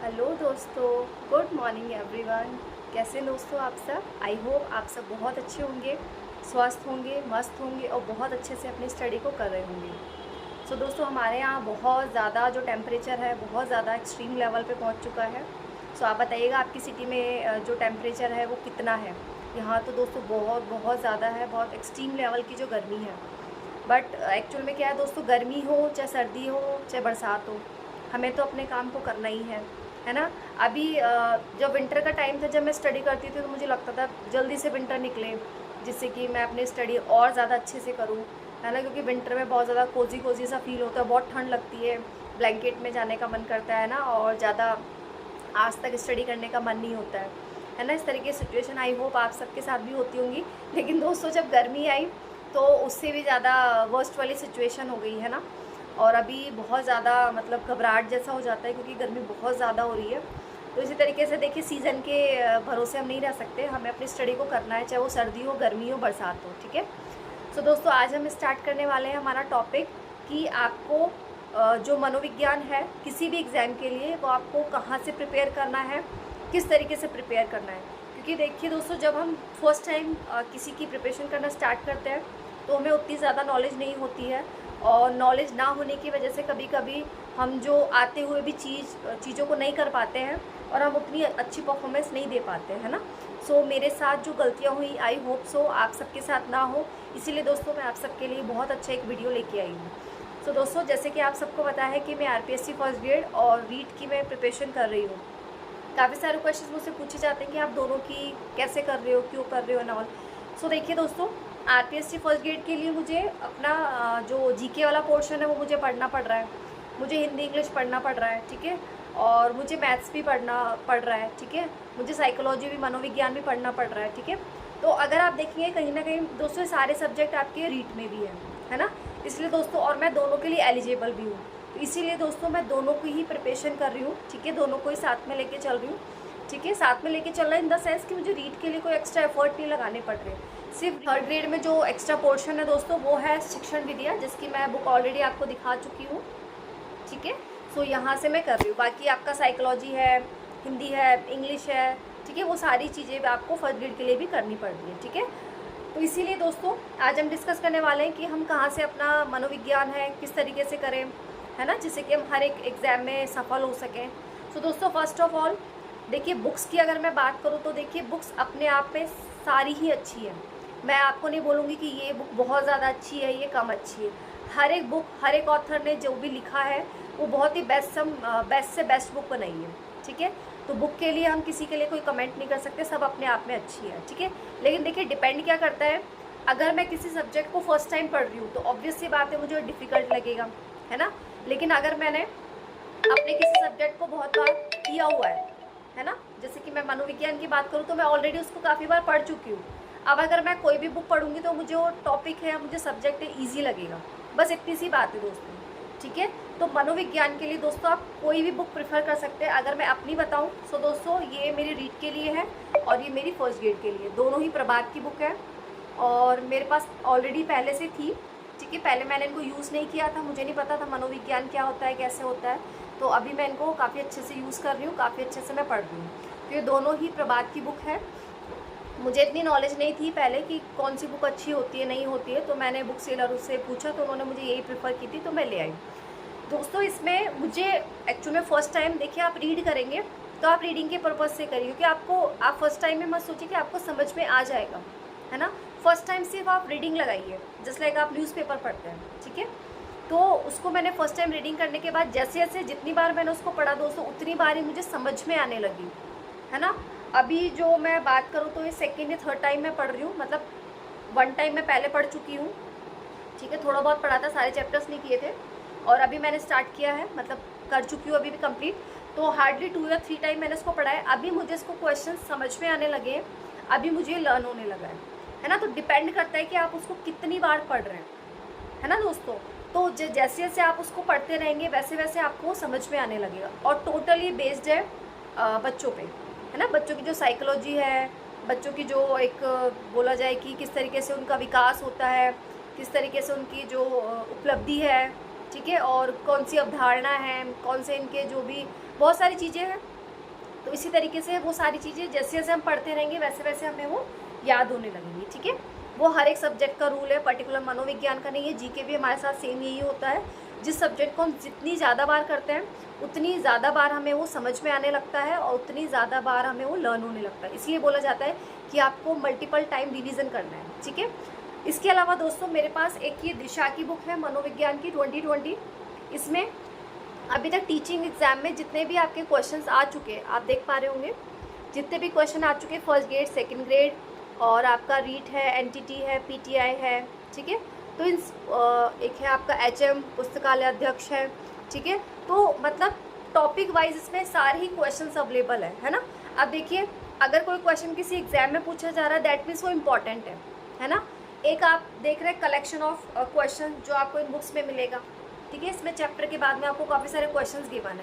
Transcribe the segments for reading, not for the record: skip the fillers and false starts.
Hello दोस्तों, good morning everyone. कैसे हैं दोस्तों आप सब? आई होप आप सब बहुत अच्छे होंगे, स्वस्थ होंगे, मस्त होंगे और बहुत अच्छे से अपनी स्टडी को कर रहे होंगे। सो दोस्तों, हमारे यहाँ बहुत ज़्यादा जो टेम्परेचर है बहुत ज़्यादा एक्सट्रीम लेवल पे पहुँच चुका है। सो आप बताइएगा आपकी सिटी में जो टेम्परेचर है वो कितना है? यहाँ तो दोस्तों बहुत बहुत ज़्यादा है, बहुत एक्सट्रीम लेवल की जो गर्मी है। बट एक्चुअल में क्या है दोस्तों, गर्मी हो चाहे सर्दी हो चाहे बरसात हो, हमें तो अपने काम को करना ही है ना। अभी जब विंटर का टाइम था, जब मैं स्टडी करती थी तो मुझे लगता था जल्दी से विंटर निकले, जिससे कि मैं अपनी स्टडी और ज़्यादा अच्छे से करूँ, है ना। क्योंकि विंटर में बहुत ज़्यादा कोजी कोजी सा फील होता है, बहुत ठंड लगती है, ब्लैंकेट में जाने का मन करता है ना, और ज़्यादा आज तक स्टडी करने का मन नहीं होता है ना। इस तरीके की सिचुएशन आई होप आप सबके साथ भी होती होंगी। लेकिन दोस्तों, जब गर्मी आई तो उससे भी ज़्यादा वर्स्ट वाली सिचुएशन हो गई है ना। और अभी बहुत ज़्यादा मतलब घबराहट जैसा हो जाता है, क्योंकि गर्मी बहुत ज़्यादा हो रही है। तो इसी तरीके से देखिए, सीज़न के भरोसे हम नहीं रह सकते, हमें अपनी स्टडी को करना है, चाहे वो सर्दी हो, गर्मी हो, बरसात हो, ठीक है। सो दोस्तों, आज हम स्टार्ट करने वाले हैं हमारा टॉपिक कि आपको जो मनोविज्ञान है किसी भी एग्ज़ाम के लिए, वो आपको कहाँ से प्रिपेयर करना है, किस तरीके से प्रिपेयर करना है। क्योंकि देखिए दोस्तों, जब हम फर्स्ट टाइम किसी की प्रिपरेशन करना स्टार्ट करते हैं तो हमें उतनी ज़्यादा नॉलेज नहीं होती है, और नॉलेज ना होने की वजह से कभी कभी हम जो आते हुए भी चीज़ों को नहीं कर पाते हैं, और हम उतनी अच्छी परफॉर्मेंस नहीं दे पाते हैं ना। सो मेरे साथ जो गलतियाँ हुई, आई होप सो आप सबके साथ ना हो, इसीलिए दोस्तों मैं आप सबके लिए बहुत अच्छा एक वीडियो लेके आई हूँ। सो दोस्तों, जैसे कि आप सबको पता है कि मैं आरपीएससी फर्स्ट ग्रेड और रीट की मैं प्रिपरेशन कर रही हूँ। काफ़ी सारे क्वेश्चंस मुझसे पूछे जाते हैं कि आप दोनों की कैसे कर रहे हो, क्यों कर रहे हो ना। सो देखिए दोस्तों, आरपीएससी फर्स्ट ग्रेड के लिए मुझे अपना जो जीके वाला पोर्शन है वो मुझे पढ़ना पड़ रहा है, मुझे हिंदी इंग्लिश पढ़ना पड़ रहा है, ठीक है, और मुझे मैथ्स भी पढ़ना पड़ रहा है, ठीक है, मुझे साइकोलॉजी भी, मनोविज्ञान भी पढ़ना पड़ रहा है, ठीक है। तो अगर आप देखेंगे कहीं ना कहीं दोस्तों, सारे सब्जेक्ट आपके रीट में भी है ना। इसलिए दोस्तों, और मैं दोनों के लिए एलिजिबल भी हूँ, तो इसीलिए दोस्तों मैं दोनों की ही प्रिपरेशन कर रही हूँ, ठीक है, दोनों को ही साथ में लेके चल रही हूँ, ठीक है। साथ में लेके चलना इन द सेंस कि मुझे रीड के लिए कोई एक्स्ट्रा एफर्ट नहीं लगाने पड़ रहे। सिर्फ थर्ड ग्रेड में जो एक्स्ट्रा पोर्शन है दोस्तों, वो है शिक्षण विद्या, जिसकी मैं बुक ऑलरेडी आपको दिखा चुकी हूँ, ठीक है। सो यहाँ से मैं कर रही हूँ। बाकी आपका साइकोलॉजी है, हिंदी है, इंग्लिश है, ठीक है, वो सारी चीज़ें आपको फर्स्ट ग्रेड के लिए भी करनी पड़ रही है, ठीक है। तो इसीलिए दोस्तों, आज हम डिस्कस करने वाले हैं कि हम कहाँ से अपना मनोविज्ञान है किस तरीके से करें, है ना, जिससे कि हम हर एक एग्ज़ाम में सफल हो सकें। सो दोस्तों, फर्स्ट ऑफ ऑल देखिए, बुक्स की अगर मैं बात करूँ तो देखिए, बुक्स अपने आप में सारी ही अच्छी है। मैं आपको नहीं बोलूँगी कि ये बुक बहुत ज़्यादा अच्छी है, ये कम अच्छी है। हर एक बुक, हर एक ऑथर ने जो भी लिखा है वो बहुत ही बेस्ट से बेस्ट बुक बनाई है, ठीक है। तो बुक के लिए हम किसी के लिए कोई कमेंट नहीं कर सकते, सब अपने आप में अच्छी है, ठीक है। लेकिन देखिए, डिपेंड क्या करता है, अगर मैं किसी सब्जेक्ट को फर्स्ट टाइम पढ़ रही हूँ तो ऑब्वियस सी बात है मुझे डिफ़िकल्ट लगेगा, है ना। लेकिन अगर मैंने अपने किसी सब्जेक्ट को बहुत बार किया हुआ है ना, जैसे कि मैं मनोविज्ञान की बात करूँ तो मैं ऑलरेडी उसको काफ़ी बार पढ़ चुकी हूँ। अब अगर मैं कोई भी बुक पढ़ूंगी तो मुझे वो टॉपिक है, मुझे सब्जेक्ट है, ईजी लगेगा, बस इतनी सी बात है दोस्तों, ठीक है। तो मनोविज्ञान के लिए दोस्तों आप कोई भी बुक प्रेफर कर सकते हैं। अगर मैं अपनी बताऊं तो दोस्तों, ये मेरी रीड के लिए है और ये मेरी फर्स्ट ग्रेड के लिए, दोनों ही प्रभात की बुक है, और मेरे पास ऑलरेडी पहले से थी, ठीक है। पहले मैंने इनको यूज़ नहीं किया था, मुझे नहीं पता था मनोविज्ञान क्या होता है, कैसे होता है, तो अभी मैं इनको काफ़ी अच्छे से यूज़ कर रही हूँ, काफ़ी अच्छे से मैं पढ़ रही हूँ। तो ये दोनों ही प्रभात की बुक है। मुझे इतनी नॉलेज नहीं थी पहले कि कौन सी बुक अच्छी होती है, नहीं होती है, तो मैंने बुक सेलर से पूछा तो उन्होंने मुझे यही प्रेफर की थी, तो मैं ले आई। दोस्तों, इसमें मुझे एक्चुअली में फ़र्स्ट टाइम देखिए, आप रीड करेंगे तो आप रीडिंग के पर्पज़ से करिए, क्योंकि आप फर्स्ट टाइम में मत सोचिए कि आपको समझ में आ जाएगा, है ना। फर्स्ट टाइम सिर्फ आप रीडिंग लगाइए, जस्ट लाइक आप न्यूज़पेपर पढ़ते हैं, ठीक है। तो उसको मैंने फर्स्ट टाइम रीडिंग करने के बाद जैसे जैसे जितनी बार मैंने उसको पढ़ा दोस्तों, उतनी बार ही मुझे समझ में आने लगी, है ना। अभी जो मैं बात करूँ तो ये सेकेंड या थर्ड टाइम मैं पढ़ रही हूँ, मतलब वन टाइम मैं पहले पढ़ चुकी हूँ, ठीक है, थोड़ा बहुत पढ़ा था, सारे चैप्टर्स नहीं किए थे, और अभी मैंने स्टार्ट किया है, मतलब कर चुकी हूँ अभी भी कंप्लीट। तो हार्डली 2 या 3 टाइम मैंने इसको पढ़ा है। अभी मुझे इसको क्वेश्चन समझ में आने लगे हैं, अभी मुझे लर्न होने लगा है ना। तो डिपेंड करता है कि आप उसको कितनी बार पढ़ रहे हैं, है ना दोस्तों। तो जैसे जैसे आप उसको पढ़ते रहेंगे वैसे वैसे आपको समझ में आने लगेगा, और टोटली बेस्ड है बच्चों पे, है ना। बच्चों की जो साइकोलॉजी है, बच्चों की जो एक बोला जाए कि किस तरीके से उनका विकास होता है, किस तरीके से उनकी जो उपलब्धि है, ठीक है, और कौन सी अवधारणा है, कौन से इनके जो भी बहुत सारी चीज़ें हैं, तो इसी तरीके से वो सारी चीज़ें जैसे जैसे हम पढ़ते रहेंगे वैसे वैसे हमें वो याद होने लगेंगी, ठीक है। वो हर एक सब्जेक्ट का रूल है, पर्टिकुलर मनोविज्ञान का नहीं है। जीके भी हमारे साथ सेम यही होता है, जिस सब्जेक्ट को हम जितनी ज़्यादा बार करते हैं उतनी ज़्यादा बार हमें वो समझ में आने लगता है और उतनी ज़्यादा बार हमें वो लर्न होने लगता है। इसलिए बोला जाता है कि आपको मल्टीपल टाइम रिवीजन करना है, ठीक है। इसके अलावा दोस्तों मेरे पास एक ये दिशा की बुक है मनोविज्ञान की 2020। इसमें अभी तक टीचिंग एग्जाम में जितने भी आपके क्वेश्चंस आ चुके हैं, आप देख पा रहे होंगे जितने भी क्वेश्चन आ चुके हैं, फर्स्ट ग्रेड, सेकंड ग्रेड, और आपका रीट है, एनटीटी है, पीटीआई है, ठीक है। तो इन एक है आपका एचएम पुस्तकालय अध्यक्ष है, ठीक है। तो मतलब टॉपिक वाइज इसमें सारे ही क्वेश्चंस अवेलेबल है ना। अब देखिए, अगर कोई क्वेश्चन किसी एग्जाम में पूछा जा रहा है दैट मीन्स वो इम्पॉर्टेंट है ना। एक आप देख रहे हैं कलेक्शन ऑफ क्वेश्चन जो आपको इन बुक्स में मिलेगा, ठीक है। इसमें चैप्टर के बाद में आपको काफ़ी सारे क्वेश्चंस गिवन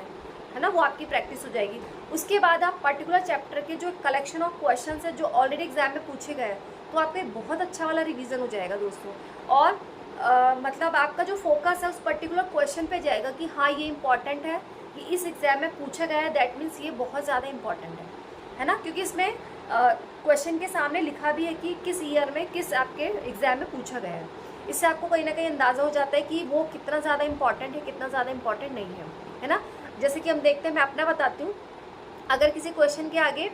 है ना, वो आपकी प्रैक्टिस हो जाएगी। उसके बाद आप पर्टिकुलर चैप्टर के जो कलेक्शन ऑफ क्वेश्चंस है जो ऑलरेडी एग्जाम में पूछे गए हैं, तो आपका बहुत अच्छा वाला रिवीजन हो जाएगा दोस्तों। और मतलब आपका जो फोकस है उस पर्टिकुलर क्वेश्चन पे जाएगा कि हाँ ये इंपॉर्टेंट है, कि इस एग्जाम में पूछा गया है, दैट मीन्स ये बहुत ज़्यादा इंपॉर्टेंट है ना। क्योंकि इसमें क्वेश्चन के सामने लिखा भी है कि किस ईयर में किस आपके एग्जाम में पूछा गया है। इससे आपको कहीं ना कहीं अंदाज़ा हो जाता है कि वो कितना ज़्यादा इंपॉर्टेंट है, कितना ज़्यादा इंपॉर्टेंट नहीं है ना। जैसे कि हम देखते हैं, मैं अपना बताती हूँ, अगर किसी क्वेश्चन के आगे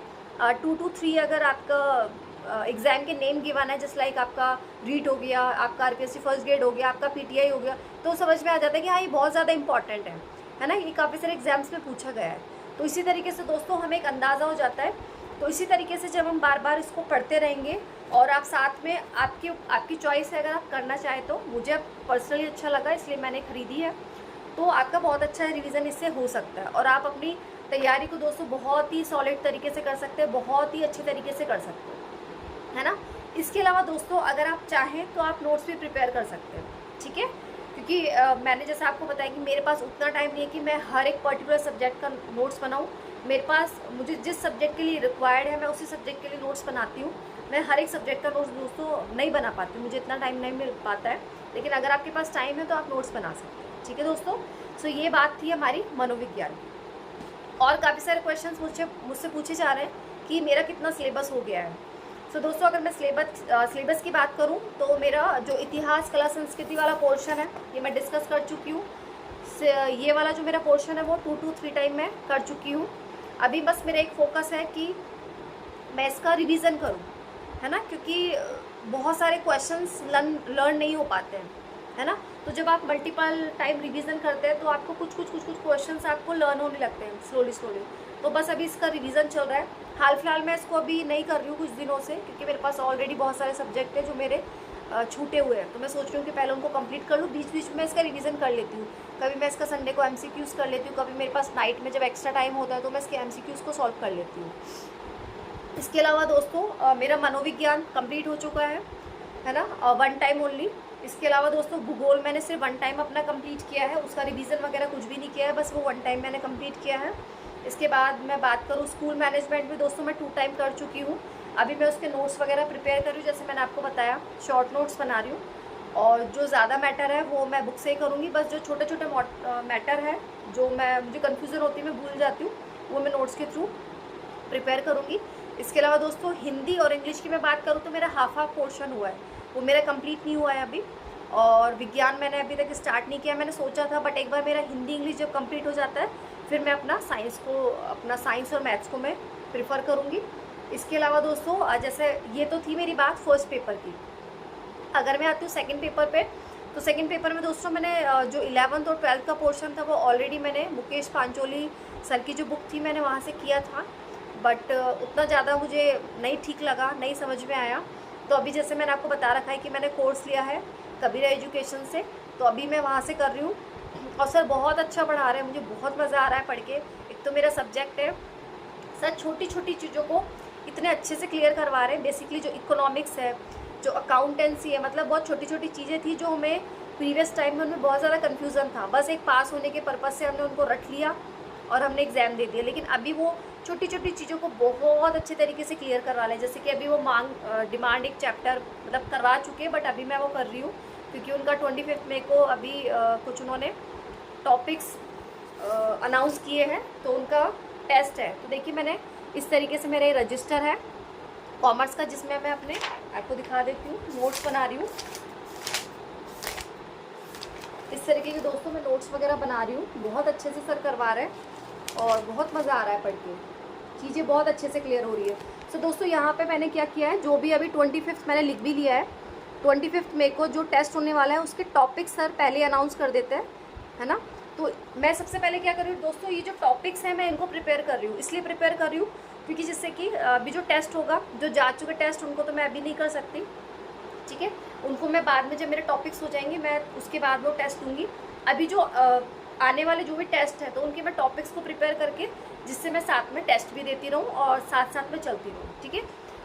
2 to 3 अगर आपका एग्जाम के नेम गिवन है, जस्ट लाइक आपका रीट हो गया, आपका आरपीएससी फर्स्ट ग्रेड हो गया, आपका पीटीआई हो गया, तो समझ में आ जाता है कि हाँ ये बहुत ज़्यादा इंपॉर्टेंट है ना, ये काफ़ी सारे एग्जाम्स में पूछा गया है। तो इसी तरीके से दोस्तों हमें एक अंदाज़ा हो जाता है। तो इसी तरीके से जब हम बार बार इसको पढ़ते रहेंगे और आप साथ में आपकी चॉइस है, अगर आप करना चाहें तो, मुझे पर्सनली अच्छा लगा इसलिए मैंने ख़रीदी है, तो आपका बहुत अच्छा रिवीजन इससे हो सकता है और आप अपनी तैयारी को दोस्तों बहुत ही सॉलिड तरीके से कर सकते हैं, बहुत ही अच्छे तरीके से कर सकते हैं, है ना। इसके अलावा दोस्तों अगर आप चाहें तो आप नोट्स भी प्रिपेयर कर सकते हैं, ठीक है। क्योंकि मैंने जैसे आपको बताया कि मेरे पास उतना टाइम नहीं है कि मैं हर एक पर्टिकुलर सब्जेक्ट का नोट्स बनाऊँ। मेरे पास मुझे जिस सब्जेक्ट के लिए रिक्वायर्ड है मैं उसी सब्जेक्ट के लिए नोट्स बनाती हूँ। मैं हर एक सब्जेक्ट का नोट्स दोस्तों नहीं बना पाती, मुझे इतना टाइम नहीं मिल पाता है, लेकिन अगर आपके पास टाइम है तो आप नोट्स बना सकते हैं, ठीक है दोस्तों। सो ये बात थी हमारी मनोविज्ञान की। और काफ़ी सारे क्वेश्चंस मुझसे पूछे जा रहे हैं कि मेरा कितना सिलेबस हो गया है। सो दोस्तों अगर मैं सिलेबस की बात करूं तो मेरा जो इतिहास, कला, संस्कृति वाला पोर्शन है ये मैं डिस्कस कर चुकी हूँ। ये वाला जो मेरा पोर्शन है वो 2 to 3 टाइम मैं कर चुकी हूँ। अभी बस मेरा एक फोकस है कि मैं इसका रिवीजन करूँ, है ना, क्योंकि बहुत सारे क्वेश्चंस लर्न नहीं हो पाते हैं, है ना। तो जब आप मल्टीपल टाइम रिवीजन करते हैं तो आपको कुछ क्वेश्चंस आपको लर्न होने लगते हैं स्लोली। तो बस अभी इसका रिवीजन चल रहा है। हाल फिलहाल मैं इसको अभी नहीं कर रही हूँ कुछ दिनों से, क्योंकि मेरे पास ऑलरेडी बहुत सारे सब्जेक्ट हैं जो मेरे छूटे हुए हैं। तो मैं सोच रही हूँ कि पहले उनको कंप्लीट कर लूँ, बीच बीच में इसका रिवीजन कर लेती हूँ। कभी मैं इसका संडे को MCQs कर लेती हूँ, कभी मेरे पास नाइट में जब एक्स्ट्रा टाइम होता है तो मैं इसके MCQs को सॉल्व कर लेती हूँ। इसके अलावा दोस्तों मेरा मनोविज्ञान कंप्लीट हो चुका है ना, 1 टाइम ओनली। इसके अलावा दोस्तों भूगोल मैंने सिर्फ 1 टाइम अपना कंप्लीट किया है, उसका रिवीजन वगैरह कुछ भी नहीं किया है, बस वो 1 टाइम मैंने कंप्लीट किया है। इसके बाद मैं बात करूँ स्कूल मैनेजमेंट भी दोस्तों मैं 2 टाइम कर चुकी हूँ। अभी मैं उसके नोट्स वगैरह प्रिपेयर कर रही हूँ, जैसे मैंने आपको बताया शॉर्ट नोट्स बना रही हूँ, और जो ज़्यादा मैटर है वो मैं बुक से ही करूँगी। बस जो छोटे छोटे मैटर है जो मुझे कन्फ्यूज़न होती है, मैं भूल जाती हूँ, वो मैं नोट्स के थ्रू प्रिपेयर करूँगी। इसके अलावा दोस्तों हिंदी और इंग्लिश की मैं बात करूँ तो मेरा हाफ पोर्शन हुआ है, वो मेरा कंप्लीट नहीं हुआ है अभी। और विज्ञान मैंने अभी तक स्टार्ट नहीं किया, मैंने सोचा था, बट एक बार मेरा हिंदी इंग्लिश जब कंप्लीट हो जाता है फिर मैं अपना साइंस और मैथ्स को मैं प्रेफर करूँगी। इसके अलावा दोस्तों जैसे ये तो थी मेरी बात फर्स्ट पेपर की। अगर मैं आती हूँ सेकंड पेपर पे, तो सेकंड पेपर में दोस्तों मैंने जो 11th और 12th का पोर्शन था वो ऑलरेडी मैंने मुकेश पांचोली सर की जो बुक थी मैंने वहाँ से किया था, बट उतना ज़्यादा मुझे नहीं ठीक लगा, नहीं समझ में आया। तो अभी जैसे मैंने आपको बता रखा है कि मैंने कोर्स लिया है कबीरा एजुकेशन से, तो अभी मैं वहाँ से कर रही हूँ और सर बहुत अच्छा पढ़ा रहे हैं, मुझे बहुत मज़ा आ रहा है पढ़ के। एक तो मेरा सब्जेक्ट है, सर छोटी छोटी चीज़ों को इतने अच्छे से क्लियर करवा रहे हैं। बेसिकली जो इकोनॉमिक्स है, जो अकाउंटेंसी है, मतलब बहुत छोटी छोटी चीज़ें थी जो हमें प्रीवियस टाइम में उनमें बहुत ज़्यादा कन्फ्यूज़न था, बस एक पास होने के पर्पज़ से हमने उनको रट लिया और हमने एग्ज़ाम दे दिया। लेकिन अभी वो छोटी छोटी चीज़ों को बहुत अच्छे तरीके से क्लियर करवा लें। जैसे कि अभी वो डिमांड एक चैप्टर मतलब करवा चुके हैं, बट अभी मैं वो कर रही हूँ क्योंकि उनका 25 मई को अभी कुछ उन्होंने टॉपिक्स अनाउंस किए हैं, तो उनका टेस्ट है। तो देखिए मैंने इस तरीके से मेरा ये रजिस्टर है कॉमर्स का, जिसमें मैं अपने आपको दिखा देती हूँ नोट्स बना रही हूँ। इस तरीके के दोस्तों मैं नोट्स वगैरह बना रही हूँ। बहुत अच्छे से सर करवा रहे हैं और बहुत मज़ा आ रहा है पढ़ के, चीज़ें बहुत अच्छे से क्लियर हो रही है। सो दोस्तों यहाँ पे मैंने क्या किया है, जो भी अभी 25 मैंने लिख भी लिया है, 25 मई को जो टेस्ट होने वाला है उसके टॉपिक सर पहले अनाउंस कर देते हैं, है ना। तो मैं सबसे पहले क्या कर रही हूँ दोस्तों, ये जो टॉपिक्स हैं मैं इनको प्रिपेयर कर रही हूँ। इसलिए प्रिपेयर कर रही हूँ क्योंकि जिससे कि अभी जो टेस्ट होगा, जो जा चुके टेस्ट उनको तो मैं अभी नहीं कर सकती, ठीक है। उनको मैं बाद में, जब मेरे टॉपिक्स हो जाएंगे मैं उसके बाद वो टेस्ट दूँगी। अभी जो आने वाले जो भी टेस्ट है तो उनके मैं टॉपिक्स को प्रिपेयर करके, जिससे मैं साथ में टेस्ट भी देती रहूँ और साथ साथ में चलती रहूँ, ठीक है।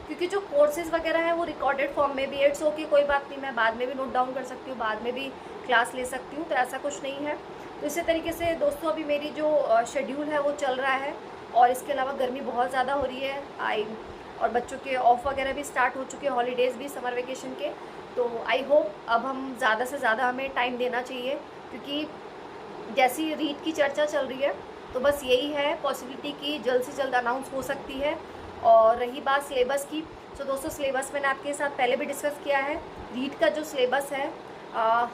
क्योंकि जो कोर्सेज वगैरह है वो रिकॉर्डेड फॉर्म में भी, इट्स ओके, कोई बात नहीं, मैं बाद में भी नोट डाउन कर सकती हूँ, बाद में भी क्लास ले सकती हूँ, तो ऐसा कुछ नहीं है। तो इसी तरीके से दोस्तों अभी मेरी जो शेड्यूल है वो चल रहा है। और इसके अलावा गर्मी बहुत ज़्यादा हो रही है, और बच्चों के ऑफ वगैरह भी स्टार्ट हो चुके हैं, हॉलीडेज़ भी समर वेकेशन के। तो आई होप अब हम ज़्यादा से ज़्यादा हमें टाइम देना चाहिए, क्योंकि जैसी रीट की चर्चा चल रही है तो बस यही है पॉसिबिलिटी की जल्द से जल्द अनाउंस हो सकती है। और रही बात सिलेबस की, तो दोस्तों सिलेबस मैंने आपके साथ पहले भी डिस्कस किया है। रीट का जो सिलेबस है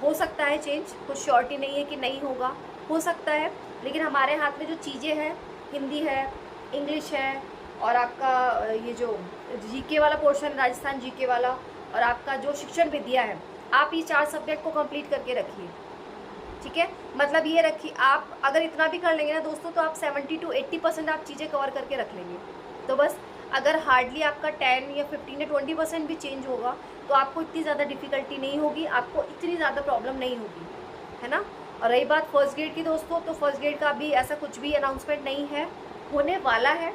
हो सकता है चेंज, कुछ श्योरिटी नहीं है कि नहीं होगा, हो सकता है, लेकिन हमारे हाथ में जो चीज़ें हैं, हिंदी है, इंग्लिश है, और आपका ये जो जीके वाला पोर्शन, राजस्थान जीके वाला, और आपका जो शिक्षण विद्या है, आप ये 4 सब्जेक्ट को कंप्लीट करके रखिए, ठीक है। मतलब ये रखिए, आप अगर इतना भी कर लेंगे ना दोस्तों तो आप 70 to 80% आप चीज़ें कवर करके रख लेंगे। तो बस अगर हार्डली आपका 10 या 15 या 20% भी चेंज होगा तो आपको इतनी ज़्यादा डिफ़िकल्टी नहीं होगी, आपको इतनी ज़्यादा प्रॉब्लम नहीं होगी, है ना। और रही बात फर्स्ट ग्रेड की दोस्तों, तो फर्स्ट ग्रेड का अभी ऐसा कुछ भी अनाउंसमेंट नहीं है, होने वाला है,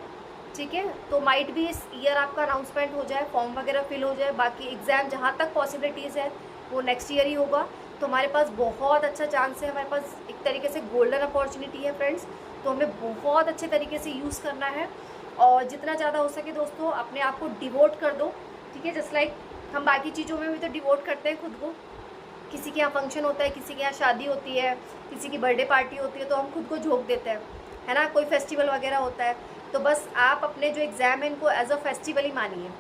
ठीक है। तो माइट भी इस ईयर आपका अनाउंसमेंट हो जाए, फॉर्म वगैरह फिल हो जाए, बाकी एग्ज़ाम जहाँ तक पॉसिबिलिटीज़ है वो नेक्स्ट ईयर ही होगा। तो हमारे पास बहुत अच्छा चांस है, हमारे पास एक तरीके से गोल्डन अपॉर्चुनिटी है फ्रेंड्स। तो हमें बहुत अच्छे तरीके से यूज़ करना है और जितना ज़्यादा हो सके दोस्तों अपने आप को डिवोट कर दो, ठीक है। जस्ट लाइक हम बाकी चीज़ों में भी तो डिवोट करते हैं खुद को, किसी के यहाँ फंक्शन होता है, किसी के यहाँ शादी होती है, किसी की बर्थडे पार्टी होती है, तो हम खुद को झोंक देते हैं, है ना। कोई फेस्टिवल वगैरह होता है तो बस आप अपने जो एग्ज़ाम है इनको एज अ फेस्टिवल ही मानिए,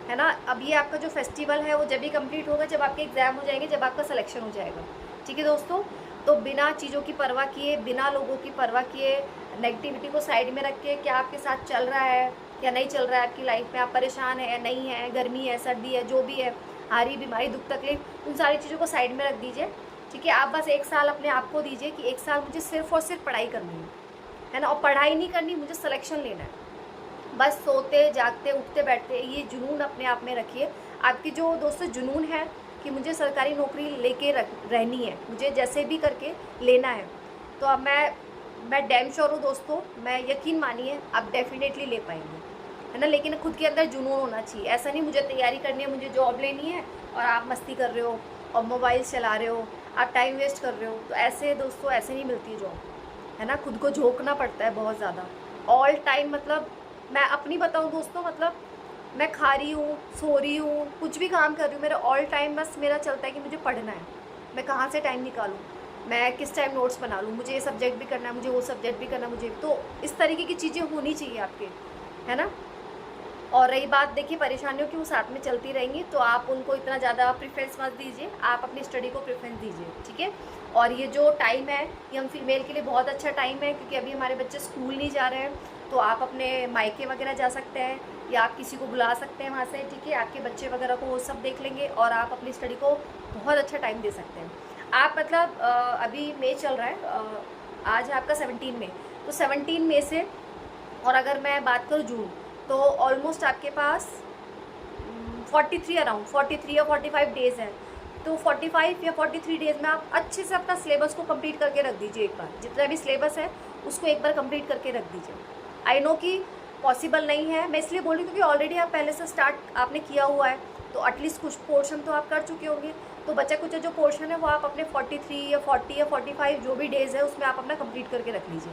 है ना। अब ये आपका जो फेस्टिवल है वो जब भी कंप्लीट होगा जब आपके एग्ज़ाम हो जाएंगे, जब आपका सिलेक्शन हो जाएगा, ठीक है दोस्तों। तो बिना चीज़ों की परवाह किए, बिना लोगों की परवाह किए, नेगेटिविटी को साइड में रख के, क्या आपके साथ चल रहा है या नहीं चल रहा है आपकी लाइफ में, आप परेशान है या नहीं है, गर्मी है, सर्दी है, जो भी है, हारी बीमारी, दुख तकलीफ, उन सारी चीज़ों को साइड में रख दीजिए, ठीक है। आप बस 1 साल अपने आप को दीजिए कि 1 साल मुझे सिर्फ और सिर्फ पढ़ाई करनी है ना। और पढ़ाई नहीं करनी, मुझे सिलेक्शन लेना है। बस सोते जागते उठते बैठते ये जुनून अपने आप में रखिए। आपकी जो दोस्तों जुनून है कि मुझे सरकारी नौकरी लेके रहनी है, मुझे जैसे भी करके लेना है, तो अब मैं डैम श्योर हूँ दोस्तों, मैं यकीन मानिए आप डेफिनेटली ले पाएंगे, है ना। लेकिन खुद के अंदर जुनून होना चाहिए। ऐसा नहीं मुझे तैयारी करनी है, मुझे जॉब लेनी है और आप मस्ती कर रहे हो और मोबाइल चला रहे हो, आप टाइम वेस्ट कर रहे हो, तो ऐसे दोस्तों ऐसे नहीं मिलती जॉब, है ना। खुद को झोंकना पड़ता है बहुत ज़्यादा ऑल टाइम। मतलब मैं अपनी बताऊँ दोस्तों, मतलब मैं खा रही हूँ, सो रही हूँ, कुछ भी काम कर रही हूँ, मेरा ऑल टाइम बस मेरा चलता है कि मुझे पढ़ना है। मैं कहाँ से टाइम निकालूँ, मैं किस टाइम नोट्स बना लूँ, मुझे ये सब्जेक्ट भी करना है, मुझे वो सब्जेक्ट भी करना है, मुझे तो इस तरीके की चीज़ें होनी चाहिए आपके, है ना। और रही बात देखिए परेशानियों की, वो साथ में चलती रहेंगी, तो आप उनको इतना ज़्यादा प्रेफरेंस मत दीजिए, आप अपनी स्टडी को प्रेफरेंस दीजिए, ठीक है। और ये जो टाइम है ये हम फीमेल के लिए बहुत अच्छा टाइम है, क्योंकि अभी हमारे बच्चे स्कूल नहीं जा रहे हैं, तो आप अपने मायके वगैरह जा सकते हैं या आप किसी को बुला सकते हैं वहाँ से, ठीक है। आपके बच्चे वगैरह को वो सब देख लेंगे और आप अपनी स्टडी को बहुत अच्छा टाइम दे सकते हैं। आप मतलब अभी मई चल रहा है, आज है आपका 17 मई, तो 17 मई से, और अगर मैं बात करूँ जून, तो ऑलमोस्ट आपके पास 43 अराउंड 43 या 45 डेज़ है। तो 45 या 43 डेज़ में आप अच्छे से अपना सिलेबस को कंप्लीट करके रख दीजिए। एक बार जितना भी सिलेबस है उसको एक बार कंप्लीट करके रख दीजिए। आई नो कि पॉसिबल नहीं है, मैं इसलिए बोल रही हूँ क्योंकि ऑलरेडी आप पहले से स्टार्ट आपने किया हुआ है, तो एटलीस्ट कुछ पोर्शन तो आप कर चुके होंगे। तो बचा कुछ जो पोर्शन है वो आप अपने 43 या 40 या 45 जो भी डेज़ है उसमें आप अपना कंप्लीट करके रख लीजिए,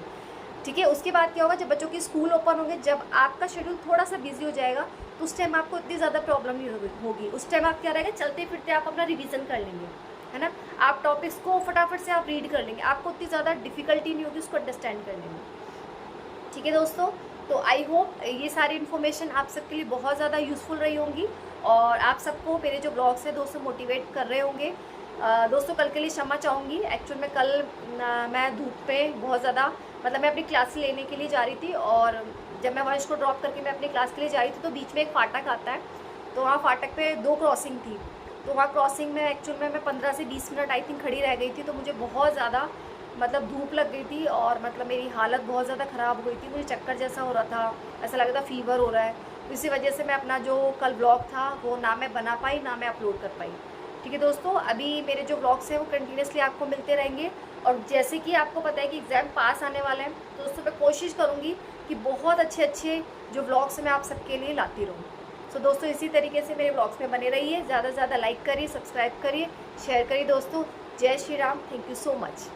ठीक है। उसके बाद क्या होगा, जब बच्चों की स्कूल ओपन होंगे, जब आपका शेड्यूल थोड़ा सा बिजी हो जाएगा, तो उस टाइम आपको इतनी ज़्यादा प्रॉब्लम नहीं होगी। उस टाइम आप क्या रहेगा, चलते फिरते आप अपना रिवीजन कर लेंगे, है ना। आप टॉपिक्स को फटाफट से आप रीड कर लेंगे, आपको इतनी ज़्यादा डिफिकल्टी नहीं होगी उसको अंडरस्टैंड करने में, ठीक है दोस्तों। तो आई होप ये सारी इन्फॉर्मेशन आप सबके लिए बहुत ज़्यादा यूज़फुल रही होंगी और आप सबको मेरे जो ब्लॉग्स हैं दोस्तों मोटिवेट कर रहे होंगे। दोस्तों कल के लिए क्षमा चाहूँगी, एक्चुअल में कल मैं धूप पे बहुत ज़्यादा मतलब मैं अपनी क्लास लेने के लिए जा रही थी और जब मैं वंश को ड्रॉप करके मैं अपनी क्लास के लिए जा रही थी तो बीच में एक फाटक आता है, तो वहाँ फाटक पे 2 क्रॉसिंग थी। तो वहाँ क्रॉसिंग में एक्चुअल में मैं 15 से 20 मिनट आई थिंक खड़ी रह गई थी, तो मुझे बहुत ज़्यादा मतलब धूप लग गई थी और मतलब मेरी हालत बहुत ज़्यादा ख़राब हो गई थी, मुझे चक्कर जैसा हो रहा था, ऐसा लग रहा था फीवर हो रहा है। तो इसी वजह से मैं अपना जो कल ब्लॉग था वो ना मैं बना पाई ना मैं अपलोड कर पाई। ठीक है दोस्तों, अभी मेरे जो ब्लॉग्स हैं वो कंटिन्यूसली आपको मिलते रहेंगे और जैसे कि आपको पता है कि एग्ज़ाम पास आने वाला है तो दोस्तों मैं कोशिश करूँगी कि बहुत अच्छे अच्छे जो ब्लॉग्स मैं आप सबके लिए लाती रहूँ। सो दोस्तों इसी तरीके से मेरे ब्लॉग्स में बने रहिए, ज़्यादा से ज़्यादा लाइक करिए, सब्सक्राइब करिए, शेयर करिए दोस्तों। जय Shri Ram, thank you so much.